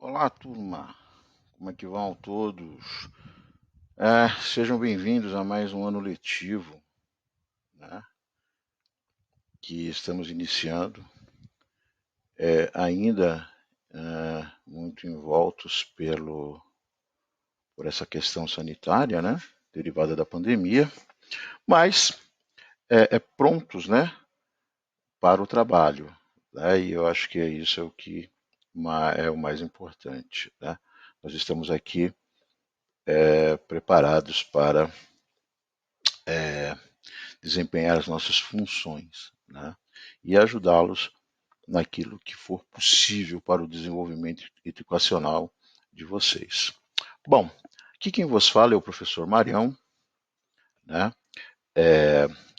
Olá, turma. Como é que vão todos? Sejam bem-vindos a mais um ano letivo, né, que estamos iniciando, ainda muito envoltos por essa questão sanitária, né, derivada da pandemia, mas prontos, né, para o trabalho, né, e eu acho que isso é o que é o mais importante, né? Nós estamos aqui preparados para desempenhar as nossas funções, né, e ajudá-los naquilo que for possível para o desenvolvimento educacional de vocês. Bom, aqui quem vos fala é o professor Marião, né?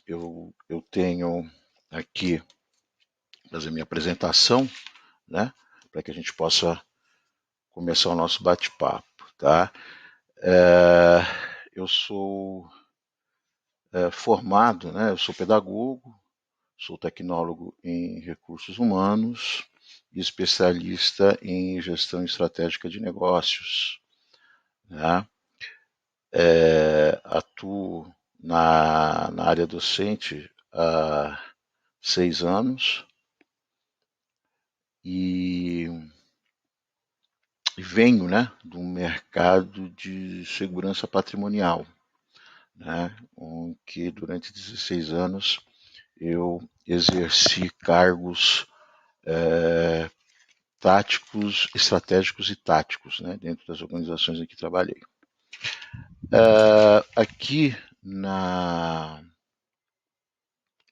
Eu tenho aqui fazer minha apresentação, né, para que a gente possa começar o nosso bate-papo, tá? Eu sou formado, né? Eu sou pedagogo, sou tecnólogo em recursos humanos e especialista em gestão estratégica de negócios, né? Atuo na área docente há 6 anos e venho, né, do mercado de segurança patrimonial, né, que durante 16 anos eu exerci cargos táticos, estratégicos e táticos, né, dentro das organizações em que trabalhei. Aqui na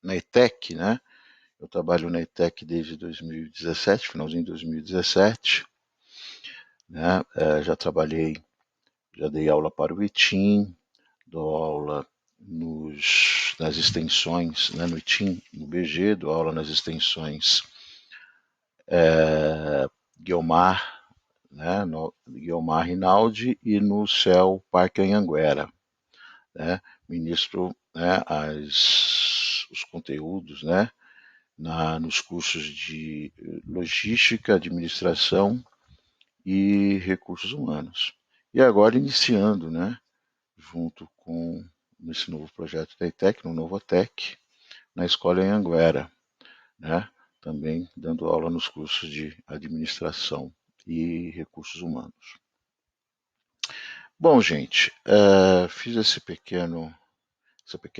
ETEC, né, eu trabalho na ETEC desde 2017, finalzinho de 2017, né, já dei aula para o ITIM, dou aula nas extensões, né, no ITIM, no BG, dou aula nas extensões Guiomar, né, no Guiomar Rinaldi e no CEL Parque Anhanguera, né, ministro, né, os conteúdos, né, nos cursos de logística, administração e recursos humanos. E agora iniciando, né, junto com esse novo projeto da ETEC, no Novotec, na escola em Anguera, né, também dando aula nos cursos de administração e recursos humanos. Bom, gente, fiz essa pequena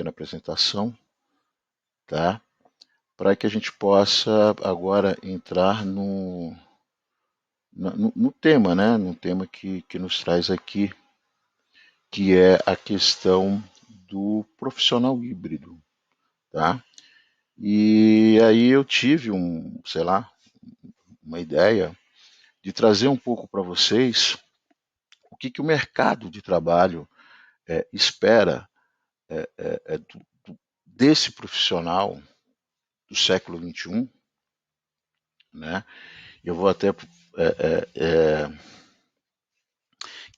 apresentação, tá? Para que a gente possa agora entrar no tema, né? No tema que nos traz aqui, que é a questão do profissional híbrido, tá? E aí eu tive uma ideia de trazer um pouco para vocês o que o mercado de trabalho espera desse profissional do século XXI, né? Eu vou até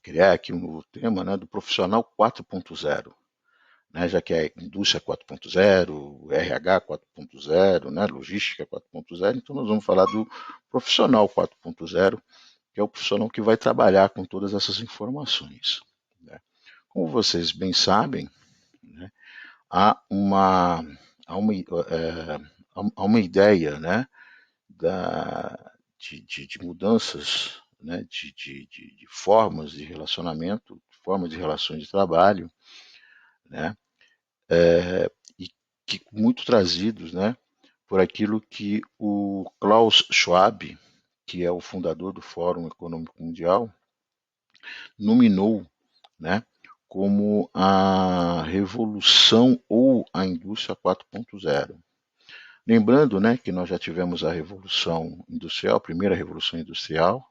criar aqui um novo tema, né, do profissional 4.0, né, já que é indústria 4.0, RH 4.0, né, logística 4.0, então nós vamos falar do profissional 4.0, que é o profissional que vai trabalhar com todas essas informações, né? Como vocês bem sabem, né, há uma, há uma, há uma ideia, né, de mudanças, né, de formas de relacionamento, formas de relações de trabalho, né, e que muito trazidos, né, por aquilo que o Klaus Schwab, que é o fundador do Fórum Econômico Mundial, nominou, né, como a revolução ou a indústria 4.0. Lembrando, né, que nós já tivemos a revolução industrial, a primeira revolução industrial,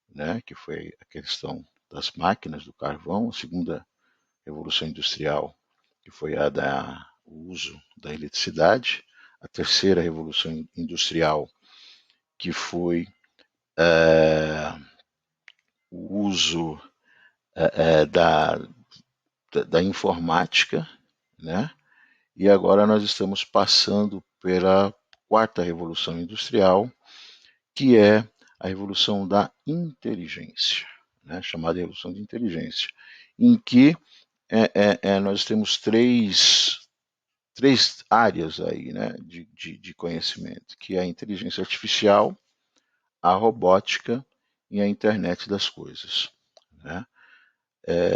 né, que foi a questão das máquinas do carvão, a segunda revolução industrial, que foi o uso da eletricidade, a terceira revolução industrial, que foi o uso da informática, né? E agora nós estamos passando pela quarta revolução industrial, que é a revolução da inteligência, né, chamada revolução de inteligência, em que nós temos três áreas aí, né, de conhecimento, que é a inteligência artificial, a robótica e a internet das coisas, né?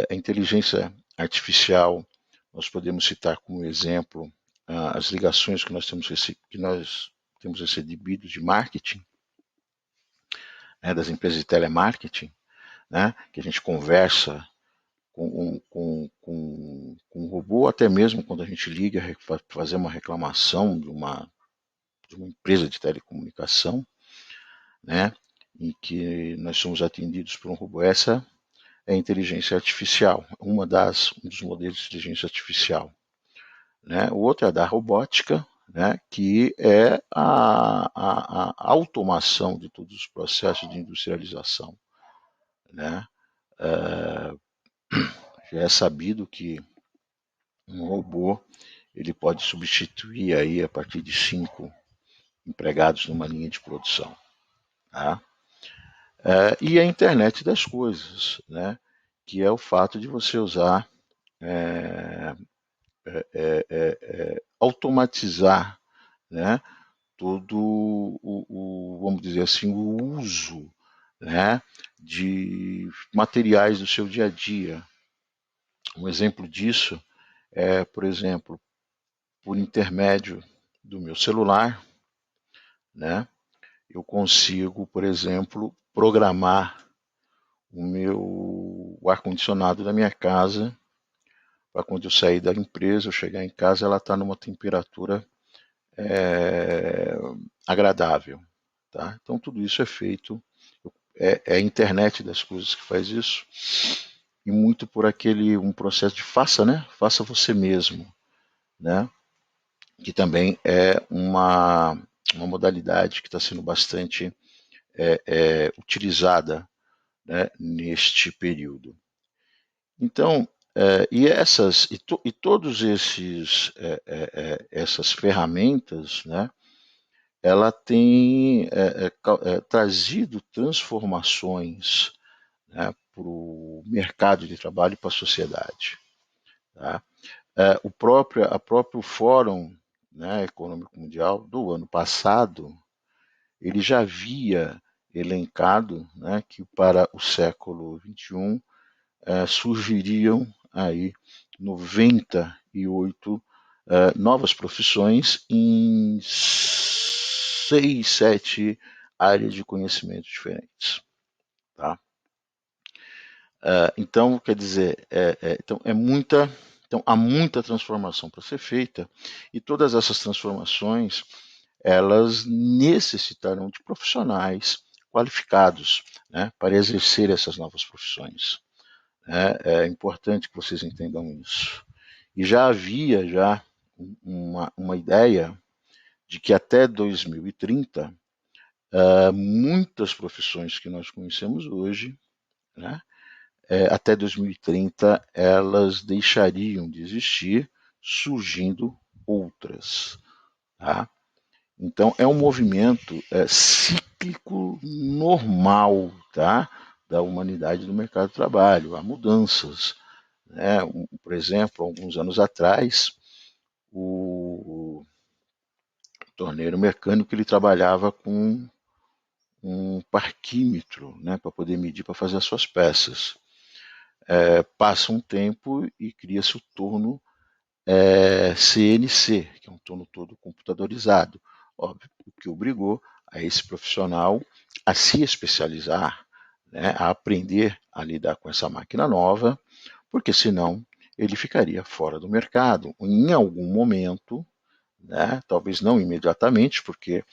A inteligência artificial, nós podemos citar como exemplo as ligações que nós temos recebido de marketing, né, das empresas de telemarketing, né, que a gente conversa com um robô, até mesmo quando a gente liga para fazer uma reclamação de uma empresa de telecomunicação, né, em que nós somos atendidos por um robô. Essa é a inteligência artificial, um dos modelos de inteligência artificial. Né? O outro é a da robótica, né, que é a automação de todos os processos de industrialização. Né? Já é sabido que um robô ele pode substituir aí a partir de 5 empregados numa linha de produção. Tá? E a internet das coisas, né, que é o fato de você usar automatizar, né, todo vamos dizer assim, o uso, né, de materiais do seu dia a dia. Um exemplo disso é, por exemplo, por intermédio do meu celular, né, eu consigo, por exemplo, programar o ar-condicionado da minha casa para quando eu sair da empresa, eu chegar em casa, ela está numa temperatura agradável. Tá? Então tudo isso é feito, é a internet das coisas que faz isso, e muito por um processo de faça, né? Faça você mesmo, né? Que também é uma modalidade que está sendo bastante utilizada, né, neste período. Então, e todos essas ferramentas, né, ela tem trazido transformações, né, para o mercado de trabalho e para a sociedade. Tá? A próprio Fórum, né, Econômico Mundial do ano passado, ele já havia elencado, né, que para o século XXI surgiriam aí 98 novas profissões em 6, 7 áreas de conhecimento diferentes. Tá? Então, quer dizer, então, há muita transformação para ser feita, e todas essas transformações elas necessitarão de profissionais qualificados, né, para exercer essas novas profissões. É importante que vocês entendam isso. E já havia uma ideia de que até 2030, muitas profissões que nós conhecemos hoje, né, até 2030, elas deixariam de existir, surgindo outras. Tá? Então, é um movimento cíclico normal, tá, da humanidade no mercado de trabalho. Há mudanças. Né? Por exemplo, alguns anos atrás, o torneiro mecânico ele trabalhava com um parquímetro, né, para poder medir, para fazer as suas peças. Passa um tempo e cria-se o torno CNC, que é um torno todo computadorizado. Óbvio, o que obrigou a esse profissional a se especializar, né, a aprender a lidar com essa máquina nova, porque senão ele ficaria fora do mercado. Em algum momento, né, talvez não imediatamente, porque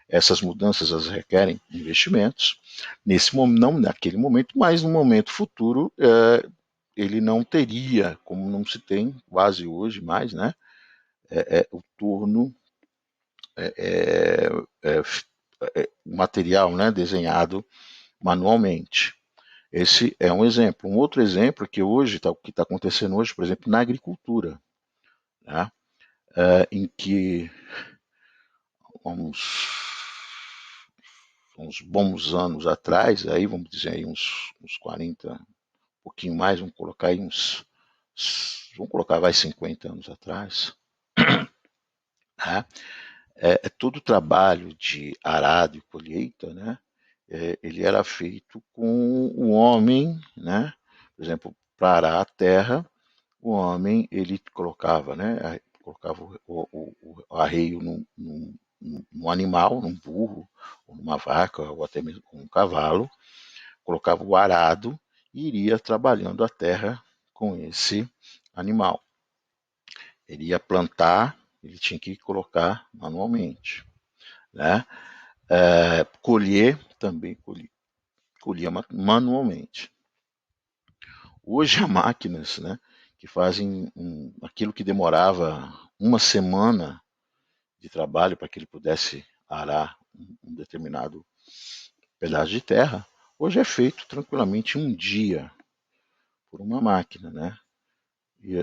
essas mudanças as requerem investimentos, não naquele momento, mas no momento futuro, ele não teria, como não se tem quase hoje mais, né, o turno material, né, desenhado manualmente. Esse é um exemplo. Um outro exemplo é que hoje, o que está acontecendo hoje, por exemplo, na agricultura, né, em que uns uns bons anos atrás, aí vamos dizer aí uns 40, um pouquinho mais, vamos colocar vai 50 anos atrás, né? Todo o trabalho de arado e colheita, né? Ele era feito com o homem, né? Por exemplo, para arar a terra, o homem ele colocava, né? Colocava o arreio num animal, num burro, ou numa vaca, ou até mesmo com um cavalo, colocava o arado e iria trabalhando a terra com esse animal. Ele ia plantar, ele tinha que colocar manualmente, né? Colher também colhia manualmente. Hoje há máquinas, né, que fazem aquilo que demorava uma semana de trabalho para que ele pudesse arar um determinado pedaço de terra, hoje é feito tranquilamente em um dia por uma máquina, né? E,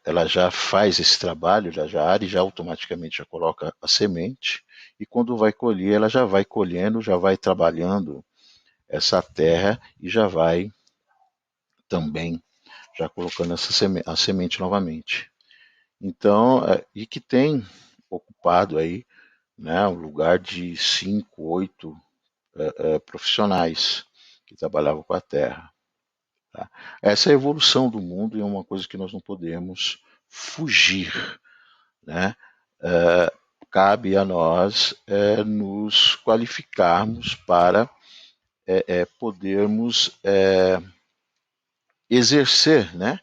ela já faz esse trabalho, ela já ara e já automaticamente já coloca a semente, e quando vai colher, ela já vai colhendo, já vai trabalhando essa terra e já vai também já colocando a semente novamente. Então, e que tem ocupado aí, né, um lugar de 5, 8 profissionais que trabalhavam com a terra. Tá? Essa é a evolução do mundo e é uma coisa que nós não podemos fugir, né? Cabe a nós nos qualificarmos para podermos exercer, né,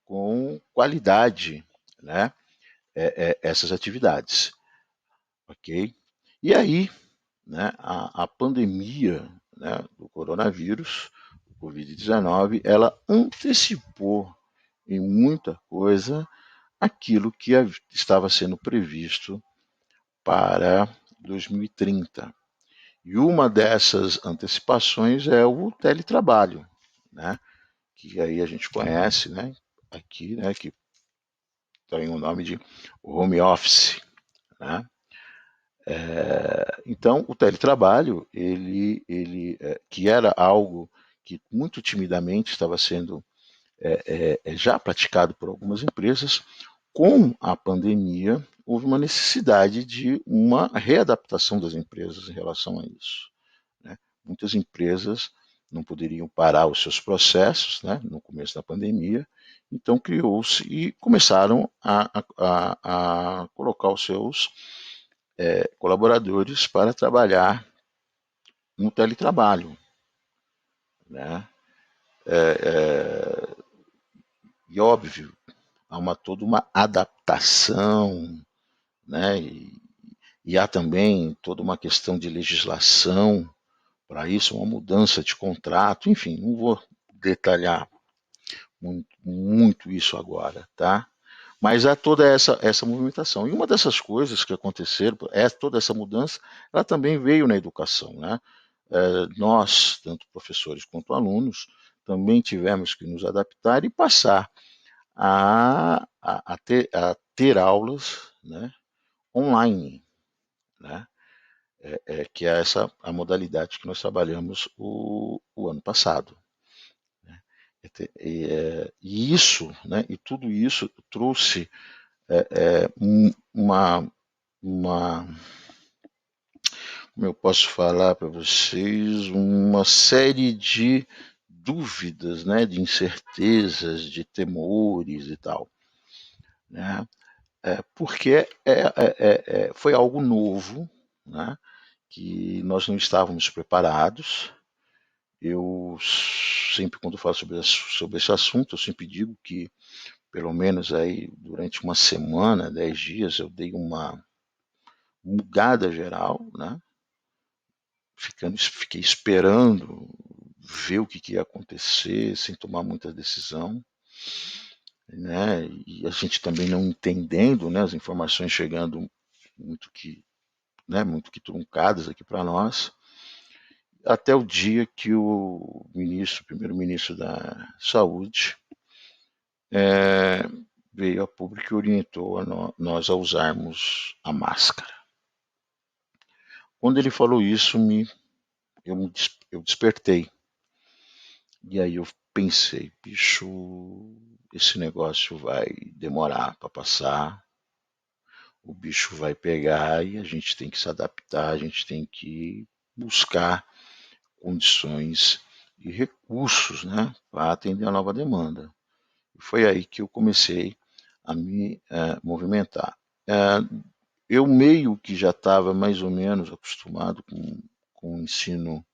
com qualidade, né, essas atividades, ok? E aí, né, a pandemia, né, do coronavírus, o Covid-19, ela antecipou em muita coisa aquilo que estava sendo previsto para 2030. E uma dessas antecipações é o teletrabalho, né, que aí a gente conhece, né, aqui, né, que tem o nome de home office, né? Então, o teletrabalho, que era algo que muito timidamente estava sendo já praticado por algumas empresas, com a pandemia houve uma necessidade de uma readaptação das empresas em relação a isso, né? Muitas empresas não poderiam parar os seus processos, né, no começo da pandemia, então criou-se e começaram a colocar os seus colaboradores para trabalhar no teletrabalho, né? E óbvio, há toda uma adaptação, né? E há também toda uma questão de legislação para isso, uma mudança de contrato, enfim, não vou detalhar muito isso agora, tá? Mas há toda essa movimentação. E uma dessas coisas que aconteceram, toda essa mudança, ela também veio na educação, né? Nós, tanto professores quanto alunos, também tivemos que nos adaptar e passar a ter aulas, né, online, né? Que é essa a modalidade que nós trabalhamos o ano passado. Né? E isso, né, e tudo isso trouxe uma, como eu posso falar para vocês, uma série de dúvidas, né, de incertezas, de temores e tal, né? Porque foi algo novo, né, que nós não estávamos preparados. Eu sempre, quando falo sobre esse assunto, eu sempre digo que, pelo menos aí, durante uma semana, 10 dias, eu dei uma mudada geral, né? Fiquei esperando ver o que ia acontecer, sem tomar muita decisão, né? E a gente também não entendendo, né? As informações chegando muito que, né? Muito que truncadas aqui para nós, até o dia que o primeiro-ministro da Saúde, é, veio a público e orientou nós a usarmos a máscara. Quando ele falou isso, eu despertei. E aí eu pensei, bicho, esse negócio vai demorar para passar, o bicho vai pegar e a gente tem que se adaptar, a gente tem que buscar condições e recursos, né, para atender a nova demanda. E foi aí que eu comecei a me movimentar. Eu meio que já estava mais ou menos acostumado com o ensino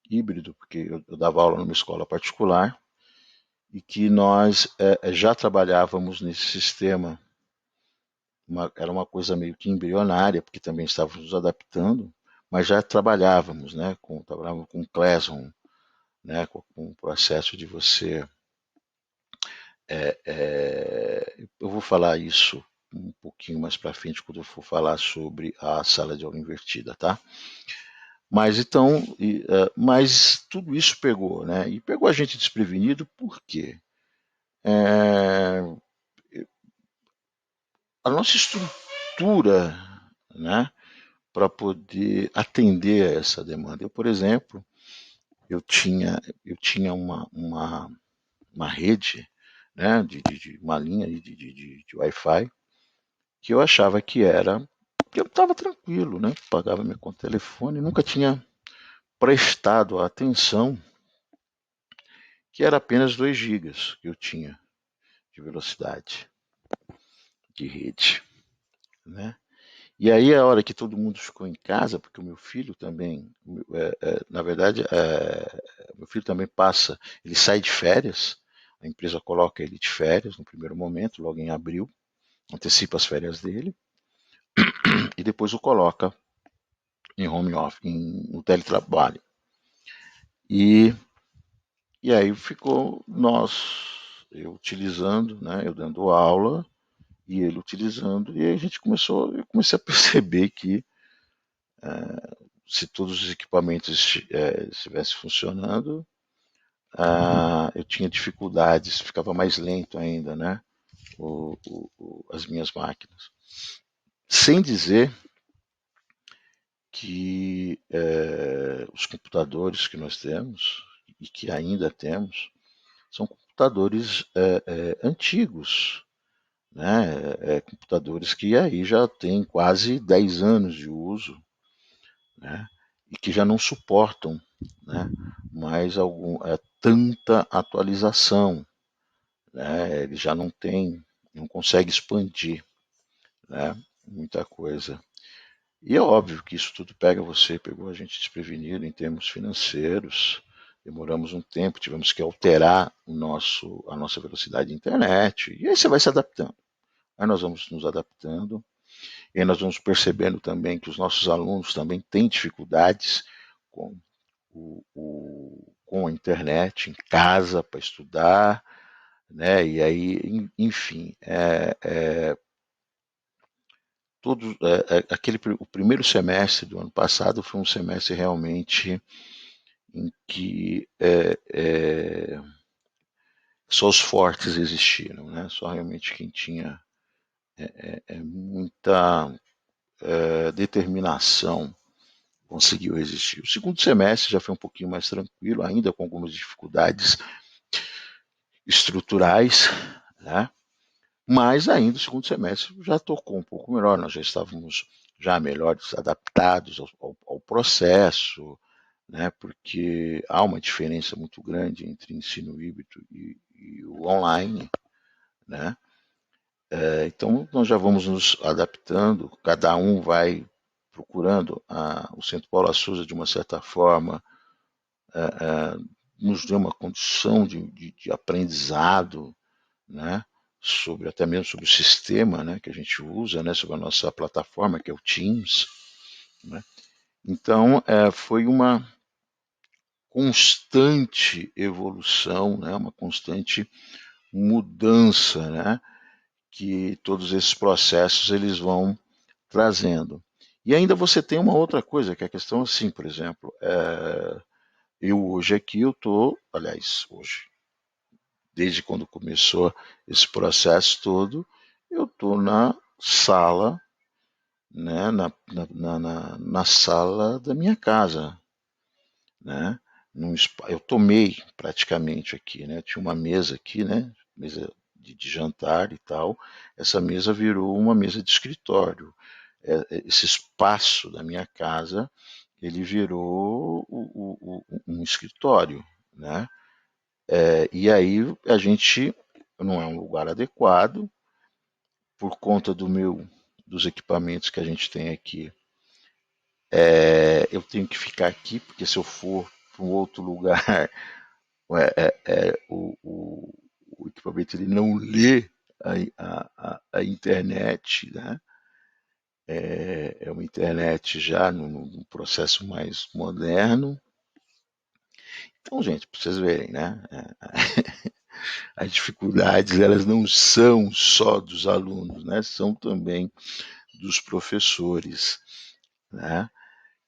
híbrido, porque eu dava aula numa escola particular e que nós já trabalhávamos nesse sistema. Era uma coisa meio que embrionária, porque também estávamos nos adaptando, mas já trabalhávamos, né, trabalhávamos com Classroom, né, com o processo de você. Eu vou falar isso um pouquinho mais para frente quando eu for falar sobre a sala de aula invertida, tá? Mas então, mas tudo isso pegou, né? E pegou a gente desprevenido, por quê? É, a nossa estrutura, né, para poder atender a essa demanda. Eu, por exemplo, eu tinha uma rede, né, de uma linha de Wi-Fi que eu achava que era, que eu estava tranquilo, né, pagava minha conta de telefone, nunca tinha prestado a atenção que era apenas 2 gigas que eu tinha de velocidade de rede, né? E aí a hora que todo mundo ficou em casa, porque o meu filho também, na verdade, meu filho também passa, ele sai de férias, a empresa coloca ele de férias no primeiro momento, logo em abril, antecipa as férias dele, e depois o coloca em home office, no teletrabalho. E, e aí ficou eu utilizando, né, eu dando aula, e ele utilizando, e aí eu comecei a perceber que se todos os equipamentos estivessem funcionando, eu tinha dificuldades, ficava mais lento ainda, né? As minhas máquinas. Sem dizer que os computadores que nós temos e que ainda temos são computadores antigos, né? Computadores que aí já têm quase 10 anos de uso, né? E que já não suportam, né, mais tanta atualização, né? Ele já não consegue expandir, né, muita coisa. E é óbvio que isso tudo pegou a gente desprevenido em termos financeiros. Demoramos um tempo, tivemos que alterar a nossa velocidade de internet, e aí você vai se adaptando. Aí nós vamos nos adaptando, e aí nós vamos percebendo também que os nossos alunos também têm dificuldades com, com a internet em casa para estudar, né? E aí, enfim, o primeiro semestre do ano passado foi um semestre realmente em que só os fortes existiram, né? Só realmente quem tinha muita determinação conseguiu resistir. O segundo semestre já foi um pouquinho mais tranquilo, ainda com algumas dificuldades estruturais, né? Mas ainda o segundo semestre já tocou um pouco melhor, nós já estávamos já melhores adaptados ao processo, né? Porque há uma diferença muito grande entre ensino híbrido e o online, né? Então nós já vamos nos adaptando, cada um vai procurando o Centro Paula Souza de uma certa forma nos deu uma condição de aprendizado, né? Até mesmo sobre o sistema, né, que a gente usa, né, sobre a nossa plataforma, que é o Teams. Né? Então, foi uma constante evolução, né, uma constante mudança, né, que todos esses processos eles vão trazendo. E ainda você tem uma outra coisa, que é a questão assim, por exemplo, eu hoje aqui, hoje, desde quando começou esse processo todo, eu estou na sala né, na sala da minha casa, né? Eu tomei praticamente aqui, né? Tinha uma mesa aqui, né? Mesa de jantar e tal. Essa mesa virou uma mesa de escritório. Esse espaço da minha casa, ele virou um escritório, né? E aí a gente não é um lugar adequado por conta dos equipamentos que a gente tem aqui. Eu tenho que ficar aqui porque se eu for para um outro lugar o equipamento ele não lê a internet, né? É uma internet já num processo mais moderno. Então, gente, para vocês verem, né? As dificuldades elas não são só dos alunos, né? São também dos professores, né?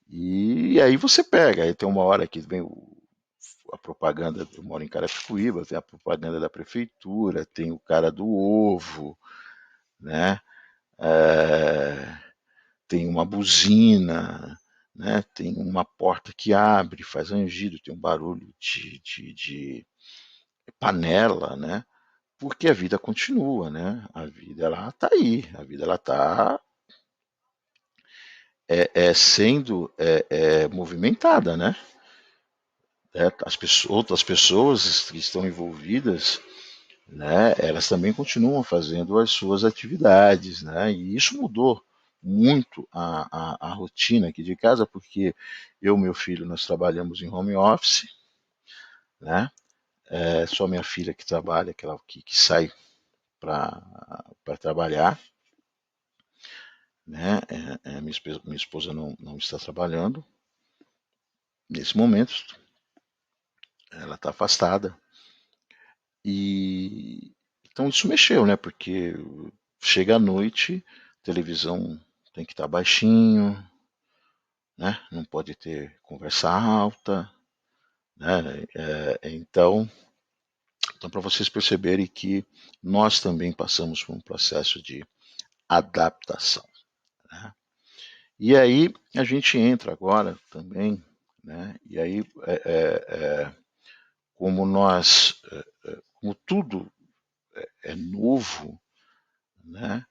E aí você pega, aí tem uma hora que vem a propaganda, eu moro em Carapicuíba, tem a propaganda da prefeitura, tem o cara do ovo, né? É, tem uma buzina, né? Tem uma porta que abre, faz rangido, tem um barulho de panela, né? Porque a vida continua, né? A vida ela está aí, a vida ela está sendo movimentada, né? Outras pessoas que estão envolvidas, né, elas também continuam fazendo as suas atividades, né, e isso mudou muito a rotina aqui de casa, porque eu e meu filho, nós trabalhamos em home office, né, só minha filha que trabalha, que sai para trabalhar, né, minha esposa não está trabalhando nesse momento, ela está afastada, e então isso mexeu, né, porque chega à noite, a televisão tem que estar baixinho, né? Não pode ter conversa alta, né? Então para vocês perceberem que nós também passamos por um processo de adaptação, né? E aí a gente entra agora também, né? E aí como como tudo é novo, né?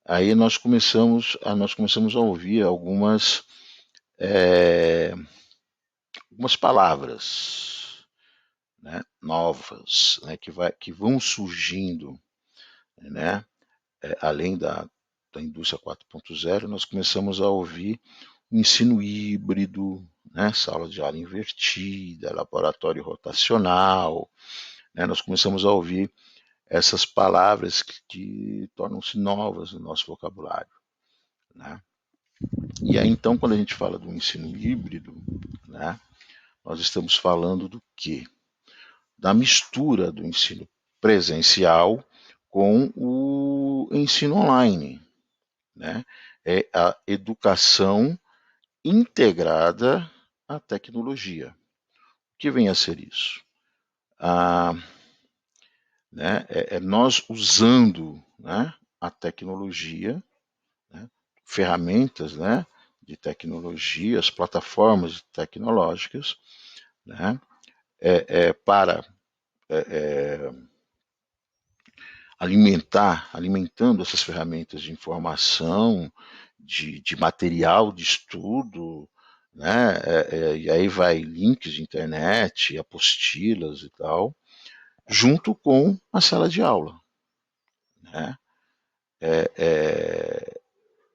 Aí nós começamos a ouvir é, algumas palavras, né, novas, né, que vão surgindo, né, além da indústria 4.0, nós começamos a ouvir o ensino híbrido, né, sala de aula invertida, laboratório rotacional, né, nós começamos a ouvir essas palavras que tornam-se novas no nosso vocabulário, né? E aí então, quando a gente fala do ensino híbrido, né, nós estamos falando do quê? Da mistura do ensino presencial com o ensino online, né? É a educação integrada à tecnologia. O que vem a ser isso? Né, nós usando, né, a tecnologia, né, ferramentas, né, de tecnologia, as plataformas tecnológicas, né, para alimentando essas ferramentas de informação, de material de estudo, né? E aí vai links de internet, apostilas e tal, junto com a sala de aula, né?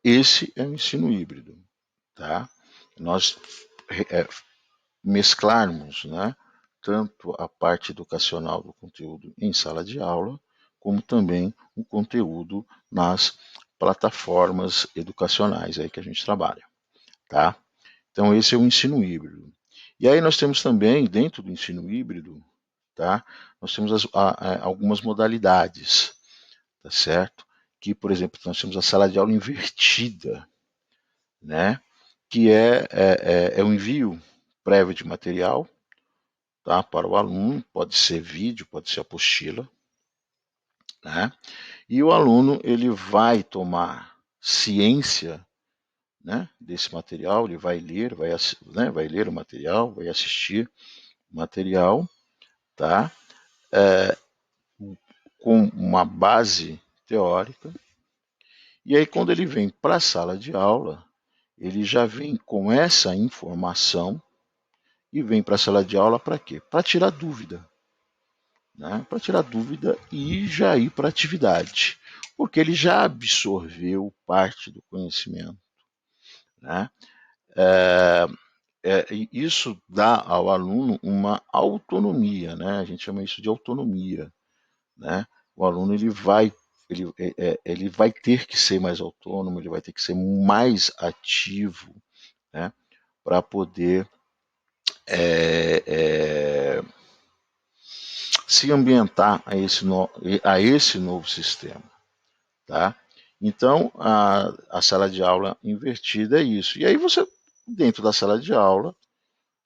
Esse é o ensino híbrido, tá? Nós é, mesclarmos, né, tanto a parte educacional do conteúdo em sala de aula, como também o conteúdo nas plataformas educacionais aí que a gente trabalha, tá? Então esse é o ensino híbrido. E aí nós temos também, dentro do ensino híbrido, tá? Nós temos algumas modalidades, tá certo? Que, por exemplo, nós temos a sala de aula invertida, né? Que é o envio prévio de material, tá, para o aluno, pode ser vídeo, pode ser apostila, né? E o aluno ele vai tomar ciência né, desse material, ele vai ler, vai ler o material, vai assistir o material, tá? Com uma base teórica, e aí quando ele vem para a sala de aula, ele já vem com essa informação e vem para a sala de aula para quê? Para tirar dúvida, né? Para tirar dúvida e já ir para a atividade, porque ele já absorveu parte do conhecimento, né? É, isso dá ao aluno uma autonomia, né? A gente chama isso de autonomia, né? O aluno ele vai ter que ser mais autônomo, ele vai ter que ser mais ativo, né? Para poder é, é, se ambientar a esse novo sistema, tá? Então, a sala de aula invertida é isso. E aí você, dentro da sala de aula,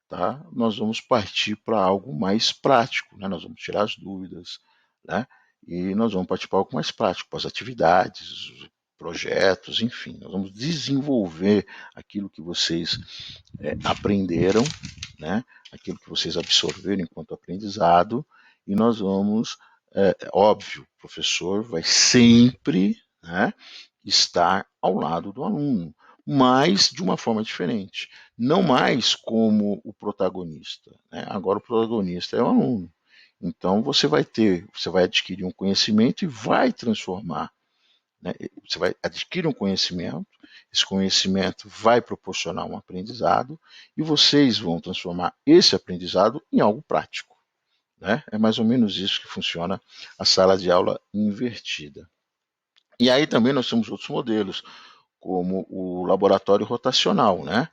tá? Nós vamos partir para algo mais prático, né? Nós vamos tirar as dúvidas, né? E nós vamos partir para algo mais prático, para as atividades, projetos, enfim. Nós vamos desenvolver aquilo que vocês aprenderam, né? Aquilo que vocês absorveram enquanto aprendizado, e nós vamos, óbvio, o professor vai sempre, né, estar ao lado do aluno, mas de uma forma diferente, não mais como o protagonista, né? Agora o protagonista é o aluno. Então você vai adquirir um conhecimento e vai transformar, né? Você vai adquirir um conhecimento, esse conhecimento vai proporcionar um aprendizado e vocês vão transformar esse aprendizado em algo prático, né? É mais ou menos isso que funciona a sala de aula invertida. E aí também nós temos outros modelos, como o laboratório rotacional, né?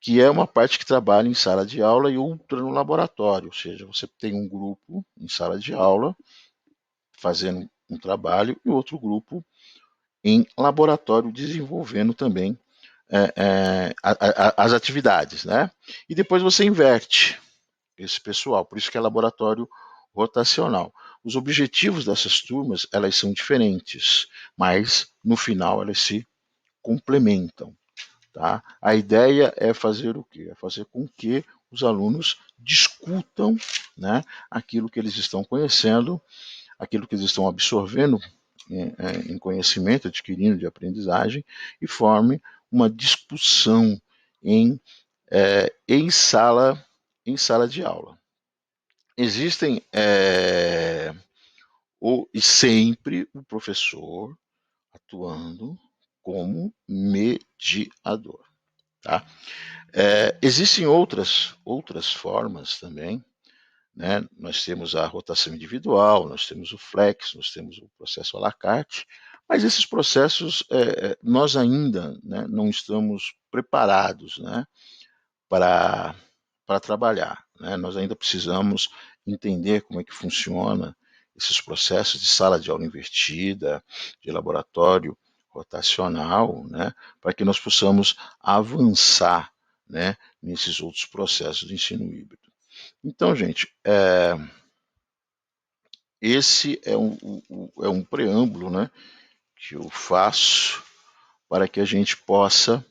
Que é uma parte que trabalha em sala de aula e outra no laboratório, ou seja, você tem um grupo em sala de aula fazendo um trabalho e outro grupo em laboratório desenvolvendo também as atividades, né? E depois você inverte esse pessoal, por isso que é laboratório rotacional. Os objetivos dessas turmas, elas são diferentes, mas no final elas se complementam, tá? A ideia é fazer o quê? É fazer com que os alunos discutam, né, aquilo que eles estão conhecendo, aquilo que eles estão absorvendo em conhecimento, adquirindo de aprendizagem, e forme uma discussão em, em sala de aula. Existem e sempre o professor atuando como mediador. Tá? Existem outras formas também, né? Nós temos a rotação individual, nós temos o flex, nós temos o processo à la carte, mas esses processos nós ainda, né, não estamos preparados, né, para, para trabalhar, né? Nós ainda precisamos entender como é que funciona esses processos de sala de aula invertida, de laboratório rotacional, né, para que nós possamos avançar, né, nesses outros processos de ensino híbrido. Então, gente, esse é um preâmbulo, né, que eu faço para que a gente possa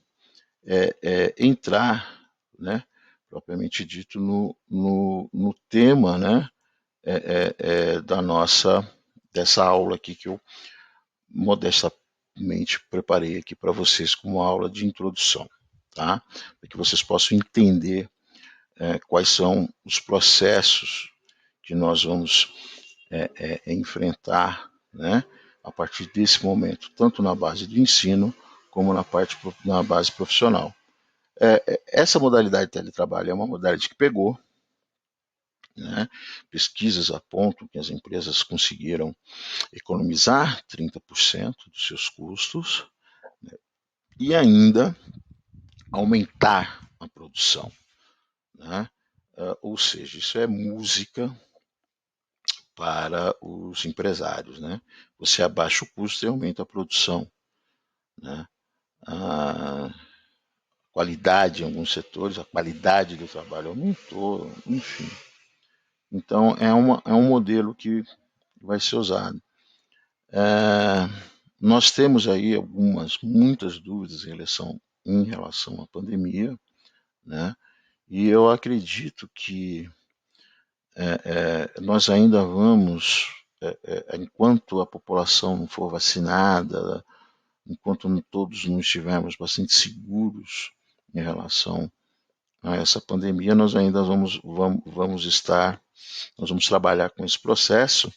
entrar, né, propriamente dito, no tema, né, dessa aula aqui que eu modestamente preparei aqui para vocês como aula de introdução, tá? Para que vocês possam entender quais são os processos que nós vamos enfrentar, né, a partir desse momento, tanto na base do ensino como na base profissional. Essa modalidade de teletrabalho é uma modalidade que pegou, né? Pesquisas apontam que as empresas conseguiram economizar 30% dos seus custos, né, e ainda aumentar a produção, né? Ou seja, isso é música para os empresários, né? Você abaixa o custo e aumenta a produção, né? A qualidade em alguns setores, a qualidade do trabalho aumentou, enfim. Então é um modelo que vai ser usado. Nós temos aí muitas dúvidas em relação em relação à pandemia, né? E eu acredito que nós ainda vamos, enquanto a população não for vacinada, enquanto todos não estivermos bastante seguros em relação a essa pandemia, nós ainda vamos estar, nós vamos trabalhar com esse processo.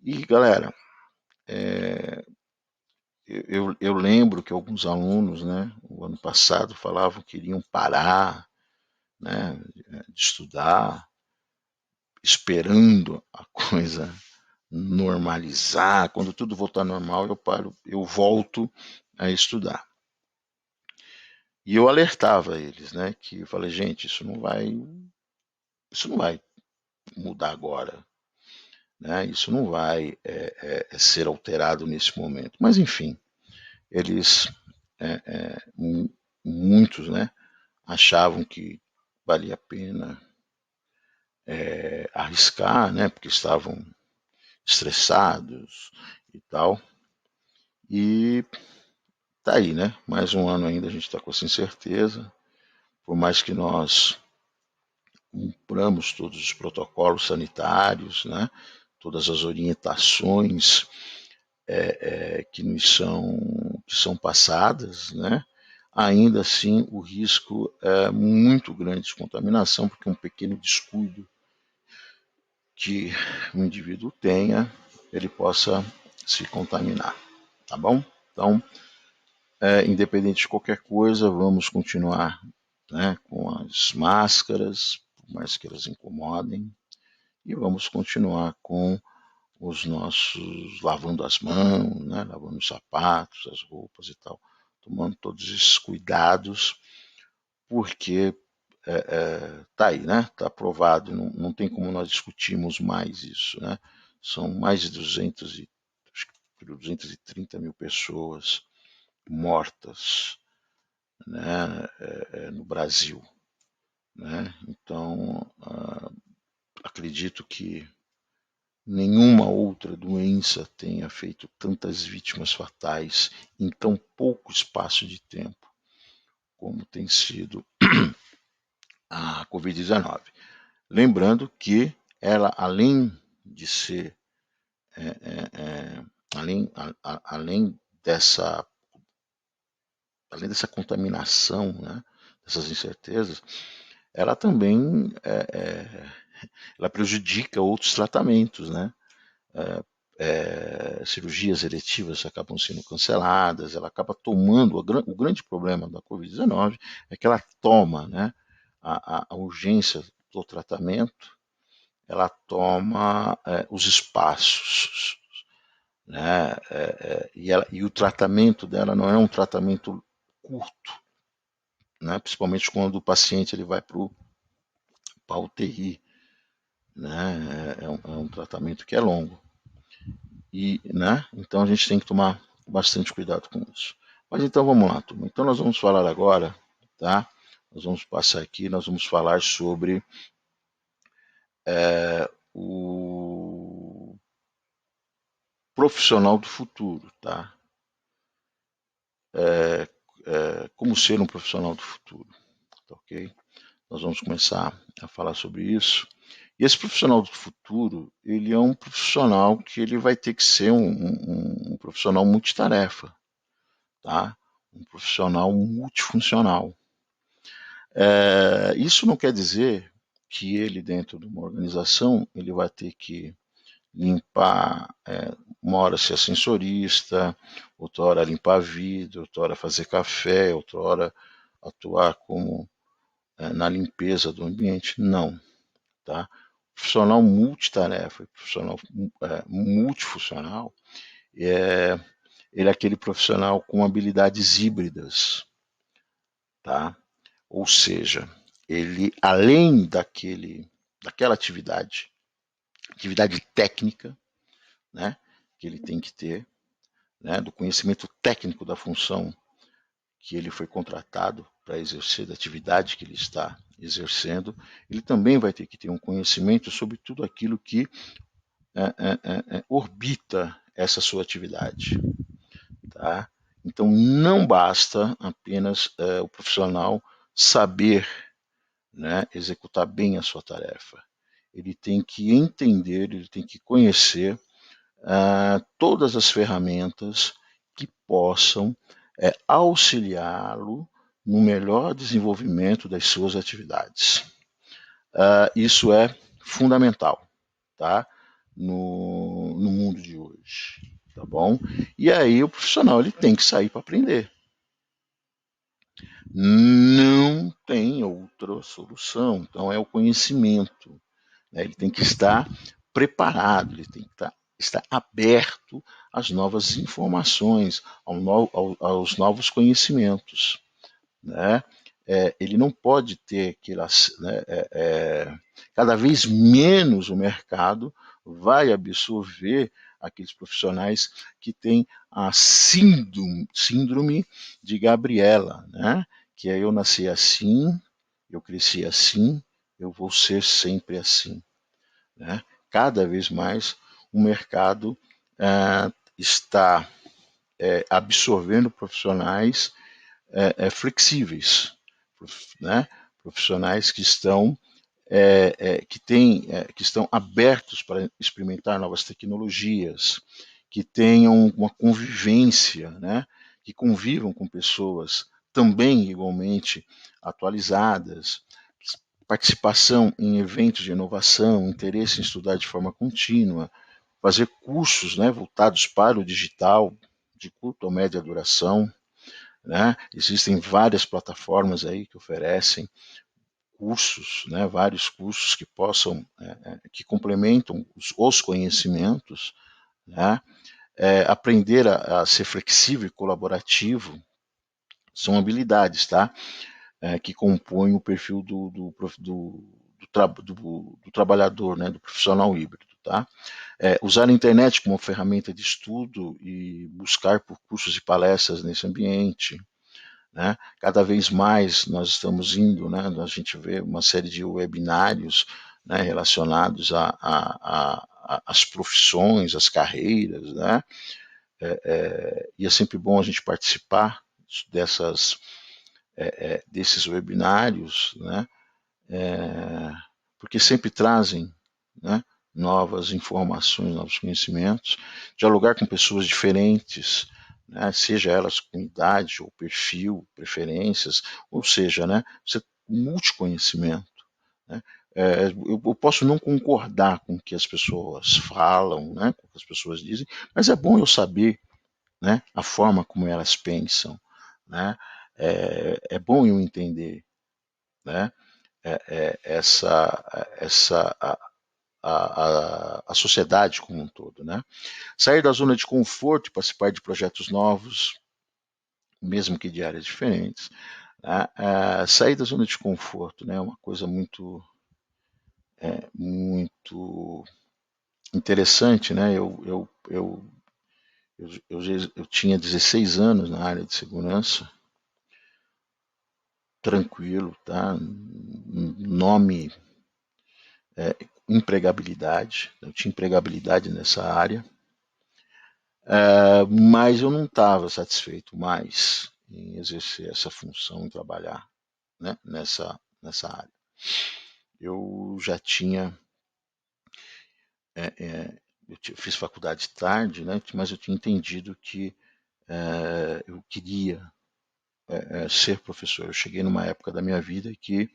E, galera, eu lembro que alguns alunos, né, o ano passado, falavam que iriam parar, né, de estudar, esperando a coisa normalizar. Quando tudo voltar normal, eu volto a estudar. E eu alertava eles, né, que eu falei, gente, isso não vai mudar agora, né? Isso não vai ser alterado nesse momento. Mas enfim, eles, muitos, né, achavam que valia a pena arriscar, né, porque estavam estressados e tal. E tá aí, né? Mais um ano ainda a gente está com essa incerteza. Por mais que nós cumpramos todos os protocolos sanitários, né? Todas as orientações que são passadas, né? Ainda assim o risco é muito grande de contaminação, porque um pequeno descuido que o indivíduo tenha, ele possa se contaminar, tá bom? Então, independente de qualquer coisa, vamos continuar, né, com as máscaras, por mais que elas incomodem, e vamos continuar com os nossos lavando as mãos, né, lavando os sapatos, as roupas e tal, tomando todos esses cuidados, porque tá aí, né? Tá aprovado, não tem como nós discutirmos mais isso, né? São mais de 230 mil pessoas mortas, né, no Brasil, né? Então, acredito que nenhuma outra doença tenha feito tantas vítimas fatais em tão pouco espaço de tempo como tem sido a Covid-19. Lembrando que ela, além de ser, além dessa contaminação, né, dessas incertezas, ela também ela prejudica outros tratamentos, né? Cirurgias eletivas acabam sendo canceladas, ela acaba tomando, o grande problema da Covid-19 é que ela toma, né, a urgência do tratamento, ela toma os espaços, né, e o tratamento dela não é um tratamento curto, né, principalmente quando o paciente ele vai para a UTI, né, é um tratamento que é longo. E, né, então a gente tem que tomar bastante cuidado com isso. Mas então vamos lá, turma. Então nós vamos falar agora, tá? Nós vamos passar aqui, nós vamos falar sobre o profissional do futuro, tá? Como ser um profissional do futuro, tá ok? Nós vamos começar a falar sobre isso. E esse profissional do futuro, ele é um profissional que ele vai ter que ser um profissional multitarefa, tá? Um profissional multifuncional. Isso não quer dizer que ele, dentro de uma organização, ele vai ter que limpar, uma hora ser ascensorista, outra hora limpar vidro, outra hora fazer café, outra hora atuar como na limpeza do ambiente. Não, tá? Profissional multitarefa, profissional multifuncional, ele é aquele profissional com habilidades híbridas, tá? Ou seja, ele, além daquela atividade técnica, né, que ele tem que ter, né, do conhecimento técnico da função que ele foi contratado para exercer, da atividade que ele está exercendo, ele também vai ter que ter um conhecimento sobre tudo aquilo que orbita essa sua atividade, tá? Então, não basta apenas o profissional saber, né, executar bem a sua tarefa. Ele tem que entender, ele tem que conhecer todas as ferramentas que possam auxiliá-lo no melhor desenvolvimento das suas atividades. Isso é fundamental, tá? No mundo de hoje, tá bom? E aí o profissional ele tem que sair para aprender. Não tem outra solução. Então é o conhecimento, né? Ele tem que estar preparado, ele tem que estar aberto às novas informações, aos novos conhecimentos, né? Ele não pode ter aquelas, né, cada vez menos o mercado vai absorver aqueles profissionais que têm a síndrome de Gabriela, né? Que é eu nasci assim, eu cresci assim, eu vou ser sempre assim, né? Cada vez mais o mercado está absorvendo profissionais flexíveis, né? Profissionais que estão que estão abertos para experimentar novas tecnologias, que tenham uma convivência, né? Que convivam com pessoas também igualmente atualizadas, participação em eventos de inovação, interesse em estudar de forma contínua, fazer cursos, né, voltados para o digital, de curta ou média duração, né? Existem várias plataformas aí que oferecem cursos, né, vários cursos que possam, que complementam os conhecimentos, né? Aprender a ser flexível e colaborativo são habilidades, tá? Que compõem o perfil do trabalhador, né, do profissional híbrido, tá? Usar a internet como ferramenta de estudo e buscar por cursos e palestras nesse ambiente, né? Cada vez mais nós estamos indo, né? A gente vê uma série de webinários, né, relacionados às profissões, às carreiras, né? E é sempre bom a gente participar desses webinários, né? Porque sempre trazem, né, novas informações, novos conhecimentos, dialogar com pessoas diferentes, né, seja elas com idade ou perfil, preferências, ou seja, né, você multiconhecimento. Né? Eu posso não concordar com o que as pessoas falam, né, com o que as pessoas dizem, mas é bom eu saber, né, a forma como elas pensam. Né? É bom eu entender, né, a sociedade como um todo, né? Sair da zona de conforto e participar de projetos novos, mesmo que de áreas diferentes. Né? Sair da zona de conforto, né? É uma coisa muito interessante, né? Eu tinha 16 anos na área de segurança, tranquilo, tá? Nome, empregabilidade, eu tinha empregabilidade nessa área, mas eu não estava satisfeito mais em exercer essa função, em trabalhar, né, nessa área. Eu já tinha, eu fiz faculdade tarde, né, mas eu tinha entendido que eu queria ser professor. Eu cheguei numa época da minha vida que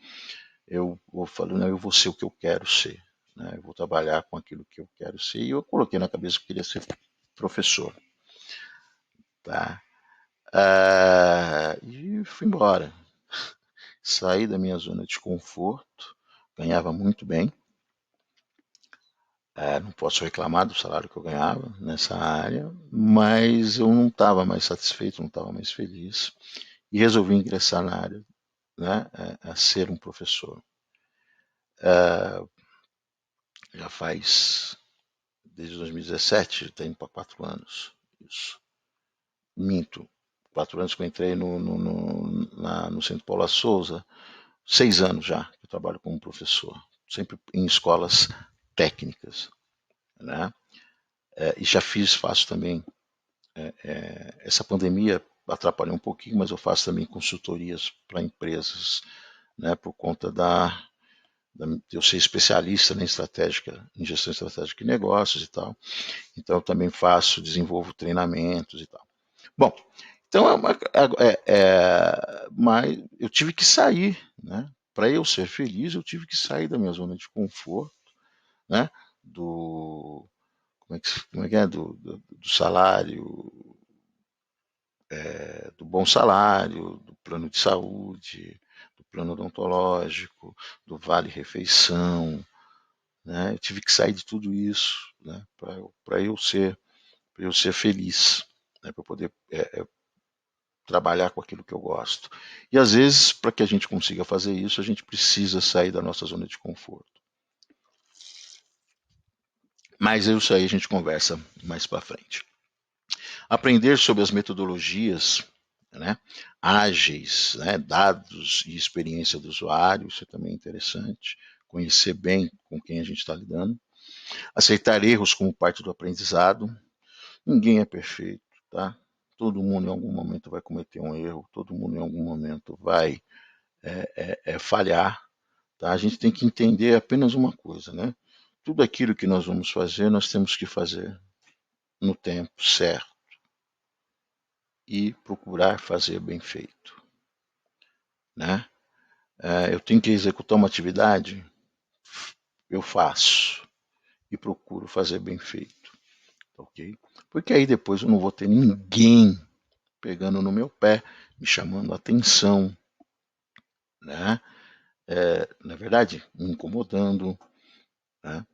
eu falei, não, eu vou ser o que eu quero ser. Né, eu vou trabalhar com aquilo que eu quero ser. E eu coloquei na cabeça que eu queria ser professor. Tá? E fui embora. Saí da minha zona de conforto, ganhava muito bem. Não posso reclamar do salário que eu ganhava nessa área, mas eu não estava mais satisfeito, não estava mais feliz. E resolvi ingressar na área, né, a ser um professor. Já faz, desde 2017, está indo para 4 anos. Isso. Minto. 4 anos que eu entrei no Centro Paula Souza, 6 anos já que eu trabalho como professor, sempre em escolas técnicas, né? E já faço também. Essa pandemia atrapalhei um pouquinho, mas eu faço também consultorias para empresas, né, por conta de eu ser especialista em gestão estratégica de negócios e tal. Então eu também desenvolvo treinamentos e tal. Bom, então mas eu tive que sair, né? Para eu ser feliz, eu tive que sair da minha zona de conforto, né? Do como é que é? Do salário, do bom salário, do plano de saúde, do plano odontológico, do vale-refeição, né? Eu tive que sair de tudo isso, né? Para eu ser feliz, né? Para poder trabalhar com aquilo que eu gosto. E às vezes, para que a gente consiga fazer isso, a gente precisa sair da nossa zona de conforto. Mas isso aí a gente conversa mais para frente. Aprender sobre as metodologias, né, ágeis, né, dados e experiência do usuário, isso é também interessante. Conhecer bem com quem a gente está lidando. Aceitar erros como parte do aprendizado. Ninguém é perfeito, tá? Todo mundo em algum momento vai cometer um erro, todo mundo em algum momento vai falhar. Tá? A gente tem que entender apenas uma coisa, né? Tudo aquilo que nós vamos fazer, nós temos que fazer no tempo certo e procurar fazer bem feito, né? Eu tenho que executar uma atividade, eu faço e procuro fazer bem feito, ok? Porque aí depois eu não vou ter ninguém pegando no meu pé, me chamando a atenção, né? Na verdade, me incomodando, né?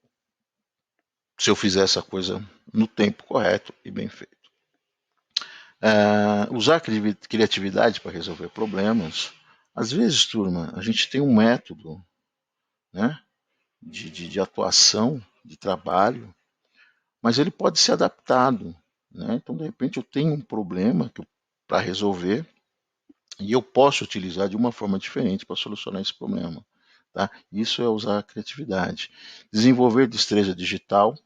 Se eu fizer essa coisa no tempo correto e bem feito. Usar criatividade para resolver problemas. Às vezes, turma, a gente tem um método, né, de atuação, de trabalho, mas ele pode ser adaptado. Né? Então, de repente, eu tenho um problema para resolver e eu posso utilizar de uma forma diferente para solucionar esse problema. Tá? Isso é usar a criatividade. Desenvolver destreza digital,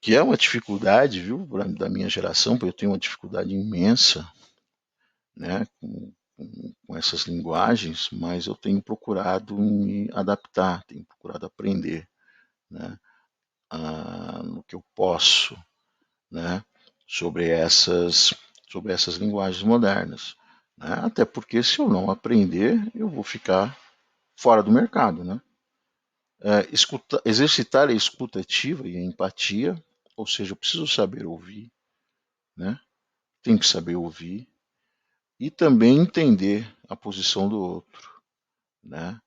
que é uma dificuldade, viu, da minha geração, porque eu tenho uma dificuldade imensa, né, com essas linguagens, mas eu tenho procurado me adaptar, tenho procurado aprender, né, no que eu posso, né, sobre essas, sobre essas linguagens modernas. Né, até porque se eu não aprender, eu vou ficar fora do mercado. Né. Exercitar a escuta ativa e a empatia, ou seja, eu preciso saber ouvir, né, tenho que saber ouvir, e também entender a posição do outro. Né.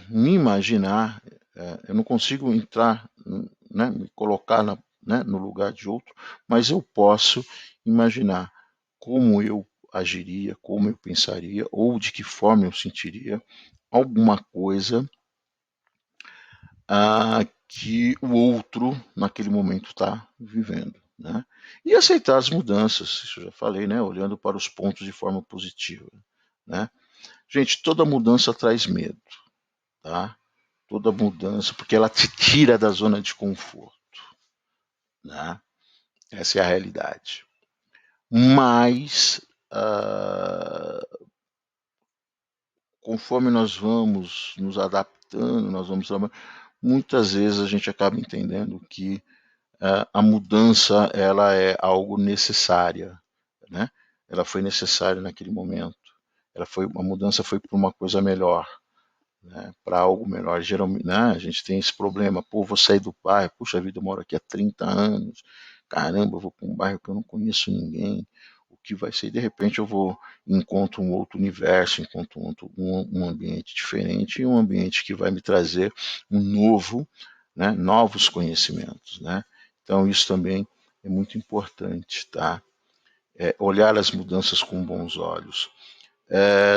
Me imaginar, eu não consigo entrar, né, me colocar né, no lugar de outro, mas eu posso imaginar como eu agiria, como eu pensaria, ou de que forma eu sentiria alguma coisa que o outro naquele momento está vivendo. Né? E aceitar as mudanças, isso eu já falei, né, olhando para os pontos de forma positiva. Né? Gente, toda mudança traz medo. Tá? Toda mudança, porque ela te tira da zona de conforto. Né? Essa é a realidade. Mas, conforme nós vamos nos adaptando, nós vamos trabalhando, muitas vezes a gente acaba entendendo que a mudança ela é algo necessária. Né? Ela foi necessária naquele momento. A mudança foi para uma coisa melhor. Né, para algo melhor. Geralmente, né, a gente tem esse problema, pô, vou sair do bairro, puxa vida, eu moro aqui há 30 anos, caramba, eu vou para um bairro que eu não conheço ninguém, o que vai ser? De repente eu vou, encontro um outro universo, encontro um ambiente diferente, e um ambiente que vai me trazer um novo, né, novos conhecimentos. Né? Então isso também é muito importante, tá? Olhar as mudanças com bons olhos.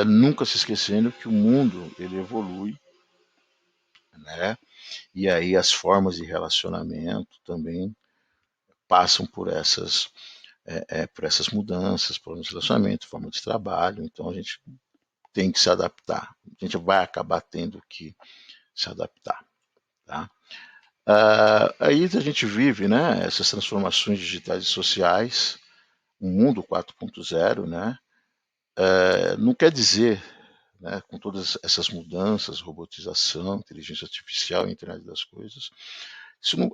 Nunca se esquecendo que o mundo ele evolui, né? E aí as formas de relacionamento também passam por essas mudanças, por relacionamento, forma de trabalho. Então a gente tem que se adaptar. A gente vai acabar tendo que se adaptar. Tá? Aí a gente vive, né? Essas transformações digitais e sociais. um mundo 4.0, né, não quer dizer, né, com todas essas mudanças, robotização, inteligência artificial, internet das coisas, isso não,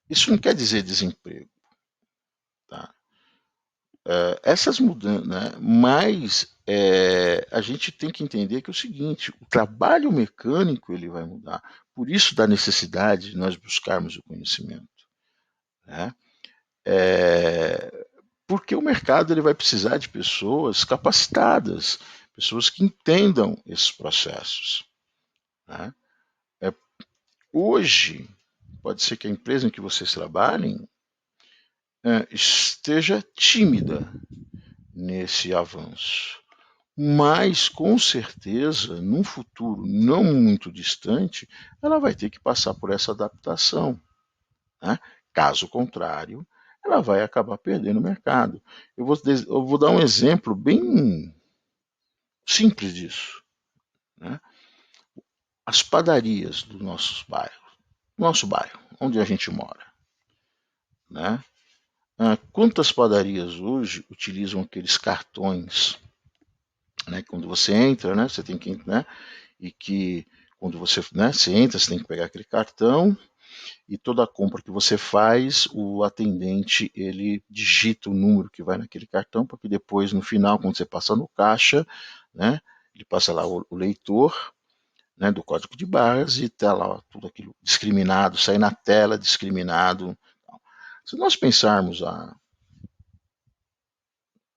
isso não quer dizer desemprego, tá? Essas mudanças, né, mas a gente tem que entender que é o seguinte: o trabalho mecânico ele vai mudar, por isso da necessidade de nós buscarmos o conhecimento, né? Porque o mercado ele vai precisar de pessoas capacitadas, pessoas que entendam esses processos, né? Hoje, pode ser que a empresa em que vocês trabalhem esteja tímida nesse avanço, mas com certeza, num futuro não muito distante, ela vai ter que passar por essa adaptação, né? Caso contrário, ela vai acabar perdendo o mercado. Eu vou dar um exemplo bem simples disso, né? As padarias do nosso bairro, onde a gente mora, né? Quantas padarias hoje utilizam aqueles cartões, né? Quando você entra, né? Você tem que, né? E que quando você, né? Você entra, você tem que pegar aquele cartão e toda a compra que você faz, o atendente ele digita o número que vai naquele cartão para que depois no final, quando você passa no caixa, né? Ele passa lá o leitor, né, do código de barras e está lá tudo aquilo discriminado, sai na tela discriminado. Se nós pensarmos há,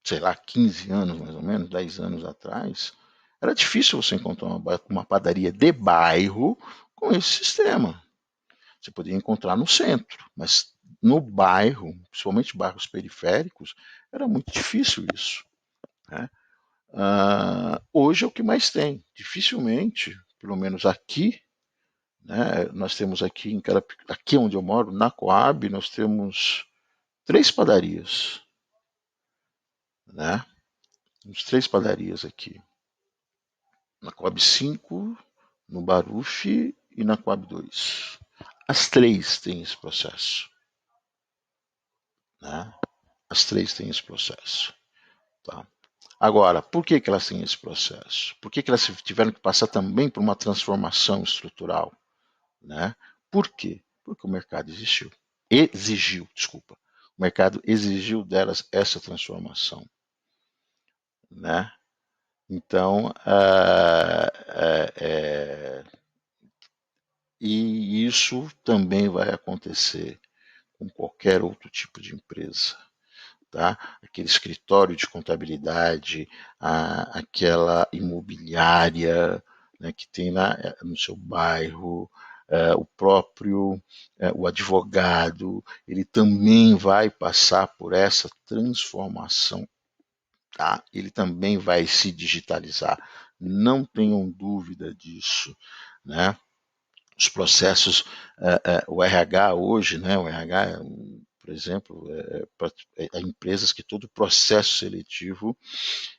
sei lá, 15 anos mais ou menos, 10 anos atrás, era difícil você encontrar uma padaria de bairro com esse sistema. Você podia encontrar no centro, mas no bairro, principalmente bairros periféricos, era muito difícil isso, né? Hoje é o que mais tem. Dificilmente, pelo menos aqui, né, nós temos aqui, aqui onde eu moro, na Coab, nós temos 3 padarias, né? Temos 3 padarias aqui. Na Coab 5, no Baruf e na Coab 2. As 3 têm esse processo, né? As 3 têm esse processo, tá? Agora, por que elas têm esse processo? Por que elas tiveram que passar também por uma transformação estrutural, né? Por quê? Porque o mercado exigiu, desculpa. O mercado exigiu delas essa transformação, né? Então, e isso também vai acontecer com qualquer outro tipo de empresa, tá? Aquele escritório de contabilidade, aquela imobiliária, né, que tem lá no seu bairro, o próprio o advogado, ele também vai passar por essa transformação, tá? Ele também vai se digitalizar, não tenham dúvida disso, né? Os processos, o RH hoje, né? O RH, por exemplo, há empresas que todo o processo seletivo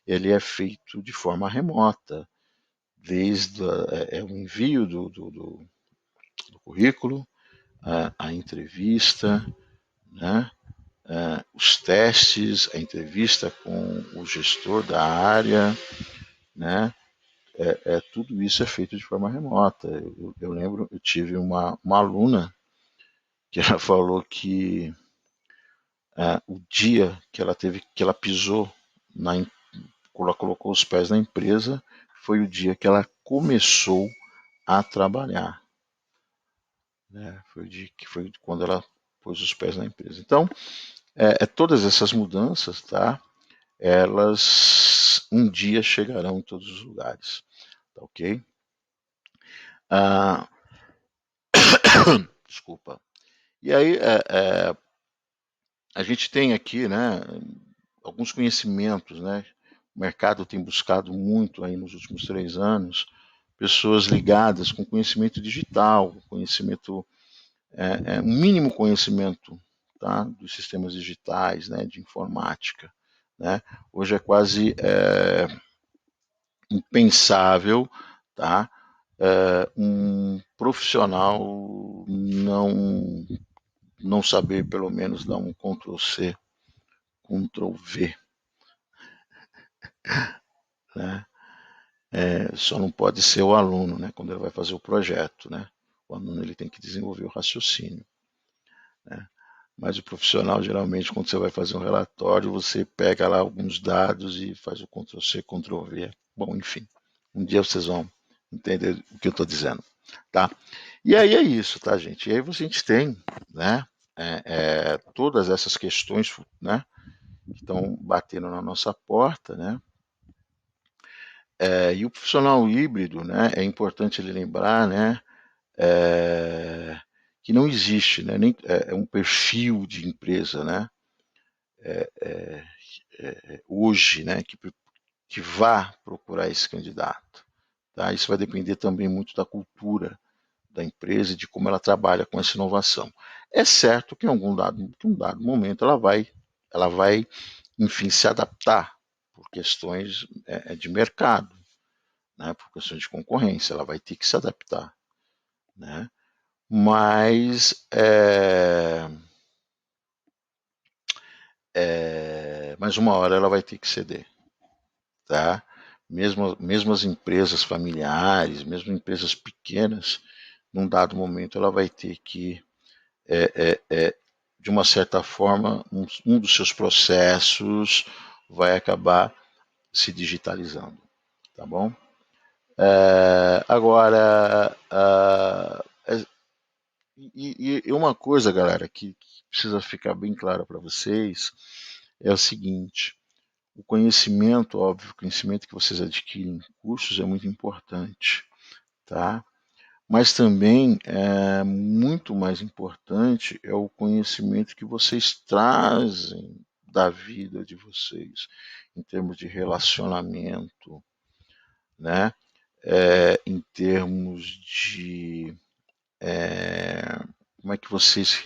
ele é feito de forma remota, desde o envio do currículo, a entrevista, né? Os testes, a entrevista com o gestor da área, né? Tudo isso é feito de forma remota. Eu lembro, eu tive uma aluna que ela falou que o dia que ela pisou ela colocou os pés na empresa, foi o dia que ela começou a trabalhar, né? Foi o dia que foi quando ela pôs os pés na empresa. Então, todas essas mudanças, tá? Elas um dia chegarão em todos os lugares, tá ok? Desculpa. E aí, a gente tem aqui, né, alguns conhecimentos, né? O mercado tem buscado muito aí nos últimos 3 anos pessoas ligadas com conhecimento digital, conhecimento, um mínimo conhecimento, tá? Dos sistemas digitais, né? De informática, né? Hoje é quase impensável, tá? Um profissional não saber pelo menos dar um Ctrl+C, Ctrl+V, né? Só não pode ser o aluno, né, quando ele vai fazer o projeto, né? O aluno ele tem que desenvolver o raciocínio, né? Mas o profissional, geralmente, quando você vai fazer um relatório, você pega lá alguns dados e faz o Ctrl+C, Ctrl+V. Bom, enfim, um dia vocês vão entender o que eu estou dizendo, tá? E aí é isso, tá, gente? E aí a gente tem, né, todas essas questões, né, que estão batendo na nossa porta, né? E o profissional híbrido, né, é importante ele lembrar, né, que não existe, né, nem, um perfil de empresa, né, hoje, né, que vá procurar esse candidato. Tá? Isso vai depender também muito da cultura da empresa e de como ela trabalha com essa inovação. É certo que em um dado momento ela vai, enfim, se adaptar por questões de mercado, né, por questões de concorrência, ela vai ter que se adaptar, né? Mas uma hora ela vai ter que ceder, tá? Mesmo as empresas familiares, mesmo empresas pequenas, num dado momento ela vai ter que, de uma certa forma, um dos seus processos vai acabar se digitalizando, tá bom? Agora, e uma coisa, galera, que precisa ficar bem claro para vocês é o seguinte: o conhecimento, óbvio, o conhecimento que vocês adquirem em cursos é muito importante, tá? Mas também é muito mais importante é o conhecimento que vocês trazem da vida de vocês, em termos de relacionamento, né? Em termos de como é que vocês se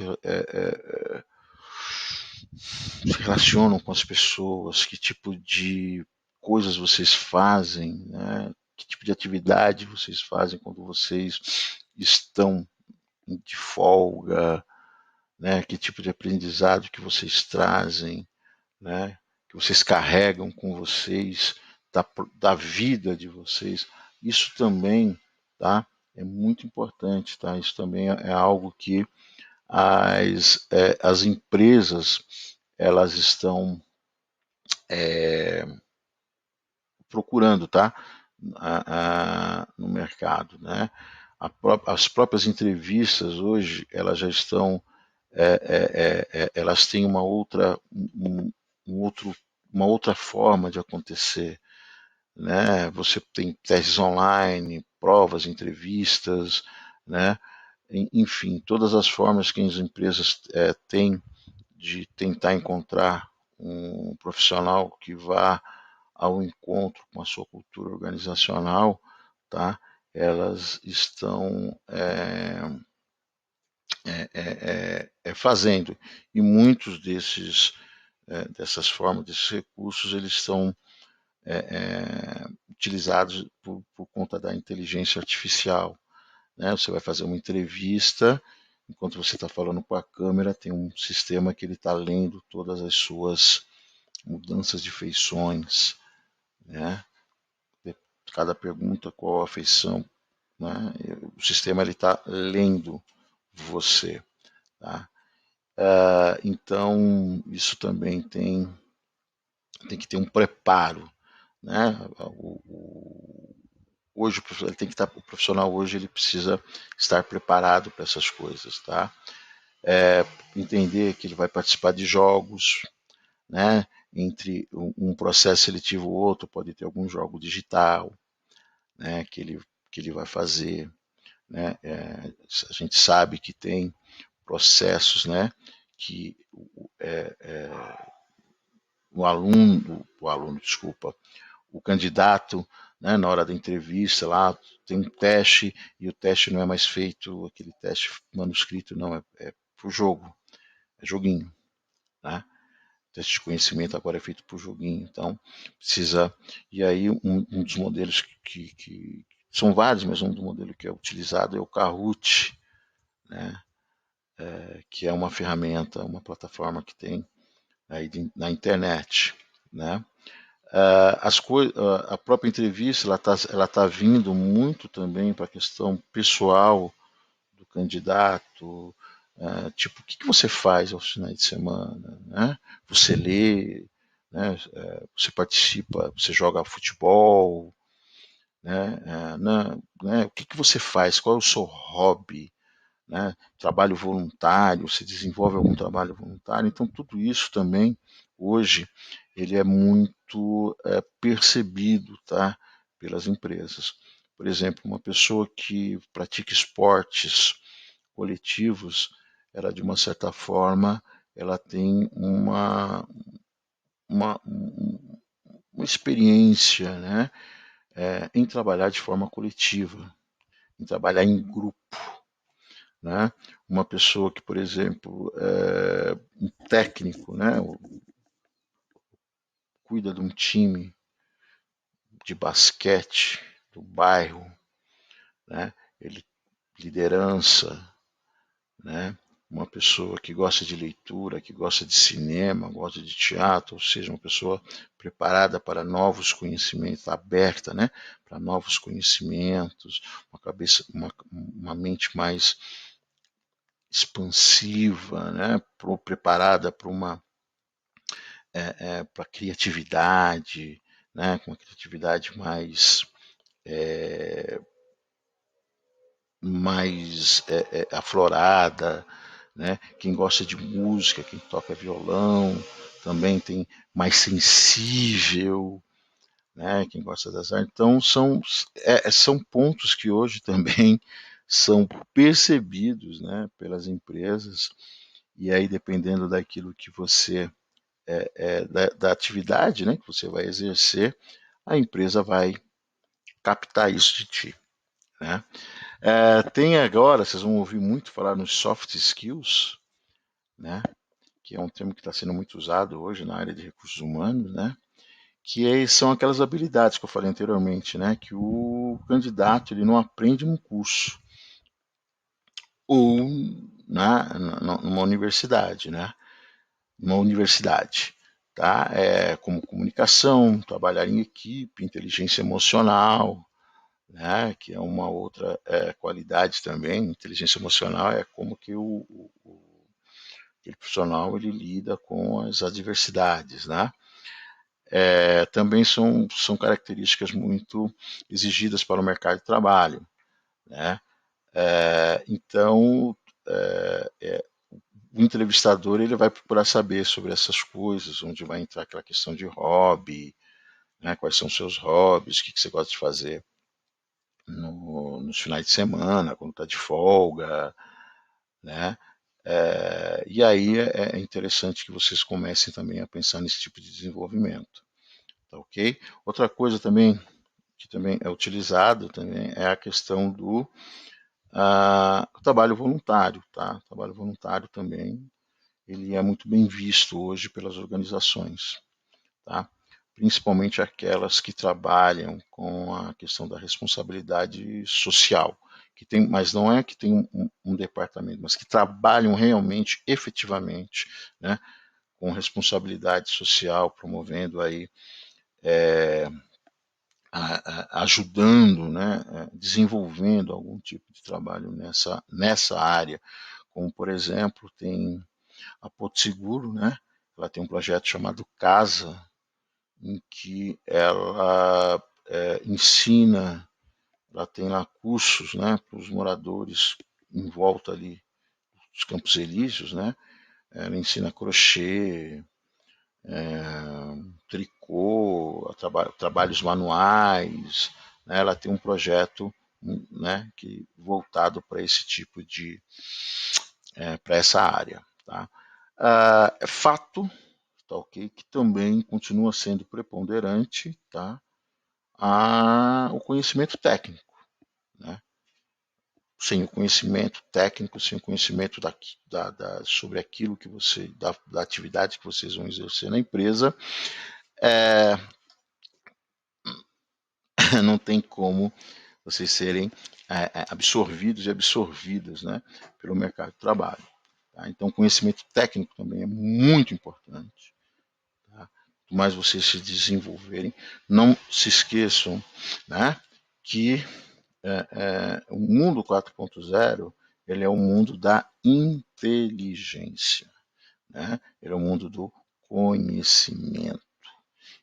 relacionam com as pessoas, que tipo de coisas vocês fazem, né? Que tipo de atividade vocês fazem quando vocês estão de folga, né? Que tipo de aprendizado que vocês trazem, né? Que vocês carregam com vocês da vida de vocês. Isso também, tá? É muito importante, tá? Isso também é algo que as empresas elas estão procurando, tá? No mercado, né? As próprias entrevistas hoje elas já estão, elas têm uma outra forma de acontecer, né? Você tem testes online, provas, entrevistas, né? Enfim, todas as formas que as empresas têm de tentar encontrar um profissional que vá ao encontro com a sua cultura organizacional, tá? Elas estão fazendo, e muitos dessas formas, desses recursos, eles são utilizados por conta da inteligência artificial, né? Você vai fazer uma entrevista, enquanto você está falando com a câmera, tem um sistema que ele está lendo todas as suas mudanças de feições, né? Cada pergunta, qual a feição, né? O sistema está lendo você, tá? Então, isso também tem que ter um preparo, né? Hoje ele tem que estar, o profissional hoje ele precisa estar preparado para essas coisas, tá? Entender que ele vai participar de jogos, né? Entre um processo seletivo e outro pode ter algum jogo digital, né? Que ele vai fazer, né? A gente sabe que tem processos, né? Que desculpa, o candidato, né, na hora da entrevista lá, tem um teste e o teste não é mais feito, aquele teste manuscrito, não, é por jogo, é joguinho, né? O teste de conhecimento agora é feito por joguinho, então precisa. E aí, um dos modelos que são vários, mas um do modelo que é utilizado é o Kahoot, né? que é uma ferramenta, uma plataforma que tem aí na internet, né? A própria entrevista ela tá vindo muito também para a questão pessoal do candidato, tipo, o que você faz aos finais de semana, né? Você lê, né? Você participa, você joga futebol, né? O que você faz? Qual é o seu hobby? Né? Trabalho voluntário, se desenvolve algum trabalho voluntário, então tudo isso também hoje ele é muito percebido, tá, pelas empresas. Por exemplo, uma pessoa que pratica esportes coletivos, ela de uma certa forma ela tem uma, uma experiência, né, em trabalhar de forma coletiva, em trabalhar em grupo, né? Uma pessoa que, por exemplo, é um técnico, né, cuida de um time de basquete do bairro, né? Ele liderança, né? Uma pessoa que gosta de leitura, que gosta de cinema, gosta de teatro, ou seja, uma pessoa preparada para novos conhecimentos, aberta, né, para novos conhecimentos, uma cabeça, uma mente mais expansiva, né, preparada para uma para criatividade, né, com uma criatividade mais aflorada, né? Quem gosta de música, quem toca violão, também tem mais sensível, né? Quem gosta das artes. Então são pontos que hoje também são percebidos, né, pelas empresas, e aí dependendo daquilo que você da atividade, né, que você vai exercer, a empresa vai captar isso de ti, né? Tem agora, vocês vão ouvir muito falar nos soft skills, né? Que é um termo que está sendo muito usado hoje na área de recursos humanos, né? São aquelas habilidades que eu falei anteriormente, né? Que o candidato ele não aprende num curso ou numa universidade, né? Numa universidade, tá? Como comunicação, trabalhar em equipe, inteligência emocional, né? Que é uma outra qualidade também. Inteligência emocional é como que aquele profissional ele lida com as adversidades, né? Também são características muito exigidas para o mercado de trabalho, né? Então, o entrevistador ele vai procurar saber sobre essas coisas, onde vai entrar aquela questão de hobby, né? Quais são os seus hobbies, o que você gosta de fazer nos finais de semana, quando está de folga, né? E aí é interessante que vocês comecem também a pensar nesse tipo de desenvolvimento, tá ok? Outra coisa também que também é utilizado também é a questão do trabalho voluntário, tá? O trabalho voluntário também ele é muito bem visto hoje pelas organizações, tá? Principalmente aquelas que trabalham com a questão da responsabilidade social, que tem, mas não é que tem um departamento, mas que trabalham realmente, efetivamente, né, com responsabilidade social, promovendo aí, ajudando, né, desenvolvendo algum tipo de trabalho nessa área, como por exemplo tem a Porto Seguro, né, ela tem um projeto chamado Casa, em que ela ensina, ela tem lá cursos, né, para os moradores em volta ali dos Campos Elíseos, né? Ela ensina crochê, tricô, trabalhos manuais, né? Ela tem um projeto, né, que voltado para esse tipo de, para essa área, tá? É fato, tá ok, que também continua sendo preponderante, tá? O conhecimento técnico, né? Sem o conhecimento técnico, sem o conhecimento sobre aquilo que da atividade que vocês vão exercer na empresa, é, não tem como vocês serem absorvidos e absorvidas, né, pelo mercado de trabalho. Tá? Então, conhecimento técnico também é muito importante. Tá? Quanto mais vocês se desenvolverem, não se esqueçam, né, que o mundo 4.0 ele é o mundo da inteligência, né? Ele é o mundo do conhecimento.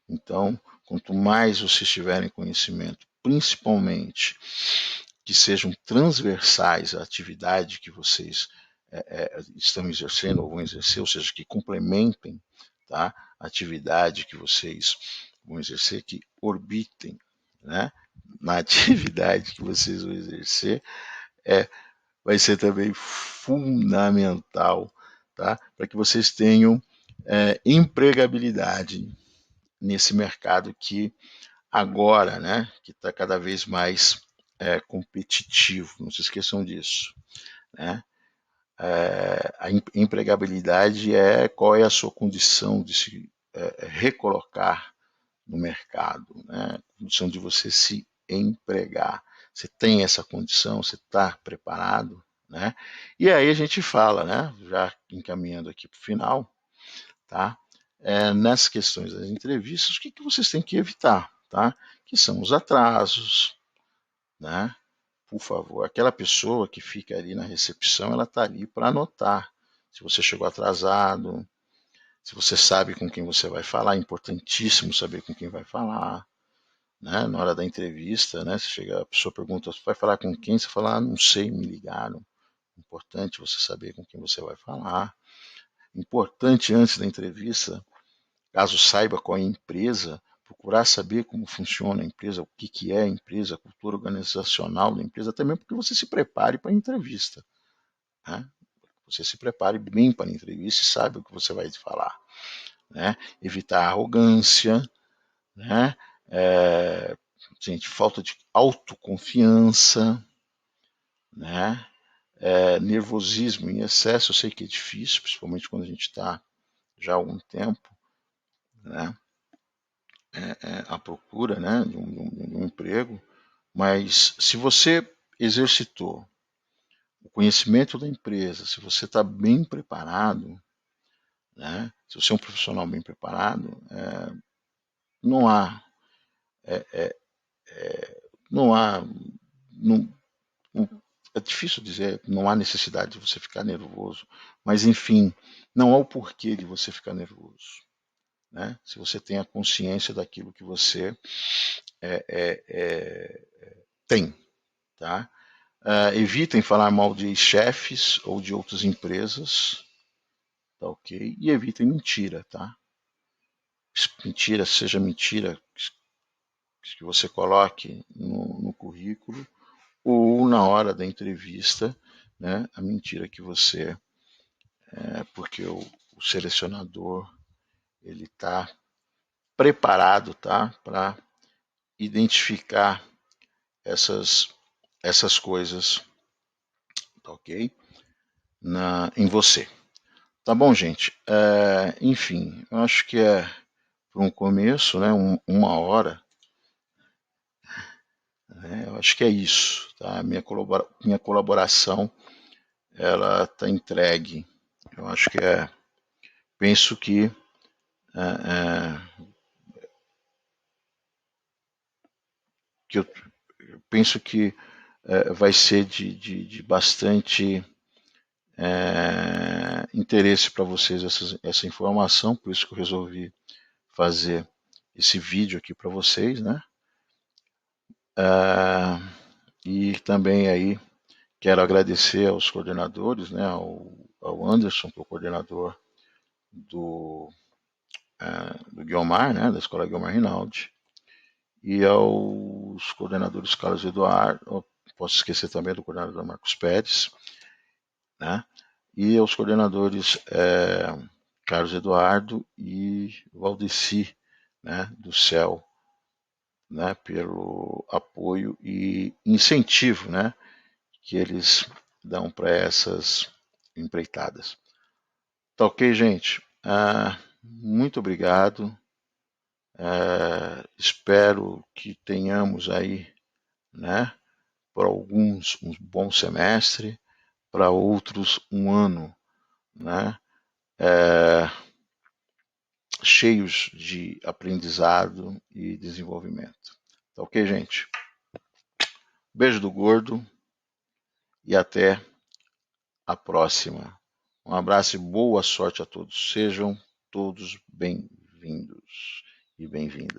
Então, quanto mais vocês tiverem conhecimento, principalmente que sejam transversais à atividade que vocês estão exercendo ou vão exercer, ou seja, que complementem, tá, a atividade que vocês vão exercer, que orbitem, né, na atividade que vocês vão exercer, vai ser também fundamental, tá, para que vocês tenham empregabilidade nesse mercado que agora, né, que está cada vez mais competitivo. Não se esqueçam disso, né? A empregabilidade é qual é a sua condição de se recolocar no mercado, né? A condição de você se empregar. Você tem essa condição, você está preparado, né? E aí a gente fala, né? Já encaminhando aqui para o final, tá? Nessas questões das entrevistas, o que vocês têm que evitar, tá? Que são os atrasos, né? Por favor, aquela pessoa que fica ali na recepção, ela está ali para anotar. Se você chegou atrasado, se você sabe com quem você vai falar, é importantíssimo saber com quem vai falar, né? Na hora da entrevista, né? Você chega, a pessoa pergunta, você vai falar com quem? Você fala, não sei, me ligaram. Importante você saber com quem você vai falar. Importante antes da entrevista, caso saiba qual é a empresa, procurar saber como funciona a empresa, o que é a empresa, a cultura organizacional da empresa, até mesmo porque você se prepare para a entrevista, né? Você se prepare bem para a entrevista e saiba o que você vai falar, né? Evitar arrogância, né? Gente, falta de autoconfiança, né? Nervosismo em excesso, eu sei que é difícil, principalmente quando a gente está já há algum tempo, né? À procura, né, de um emprego, mas se você exercitou o conhecimento da empresa, se você está bem preparado, né, se você é um profissional bem preparado, não há, não há, não, é difícil dizer, não há necessidade de você ficar nervoso, mas enfim, não há o porquê de você ficar nervoso, né? Se você tem a consciência daquilo que você tem, tá? Evitem falar mal de chefes ou de outras empresas, tá ok? E evitem mentira, tá? Mentira, seja mentira que você coloque no currículo ou na hora da entrevista, né? A mentira que você, porque o selecionador ele está preparado, tá? Para identificar essas coisas, tá ok? Em você. Tá bom, gente? Enfim, eu acho que para um começo, né, uma hora, né, eu acho que é isso. Tá? Minha colaboração ela está entregue. Eu acho que penso que eu penso que vai ser de bastante interesse para vocês essa informação, por isso que eu resolvi fazer esse vídeo aqui para vocês, né? E também aí quero agradecer aos coordenadores, né? Ao Anderson, que é o coordenador do Guiomar, né? Da Escola Guiomar Rinaldi, e aos coordenadores Carlos Eduardo, posso esquecer também do coordenador Marcos Pérez, né? E aos coordenadores Carlos Eduardo e Valdeci, né? Do CEL, né? Pelo apoio e incentivo, né? Que eles dão para essas empreitadas. Tá ok, gente? Muito obrigado. Espero que tenhamos aí, né? Para alguns um bom semestre, para outros um ano né? Cheios de aprendizado e desenvolvimento. Tá ok, gente? Beijo do gordo e até a próxima. Um abraço e boa sorte a todos. Sejam todos bem-vindos e bem-vindas.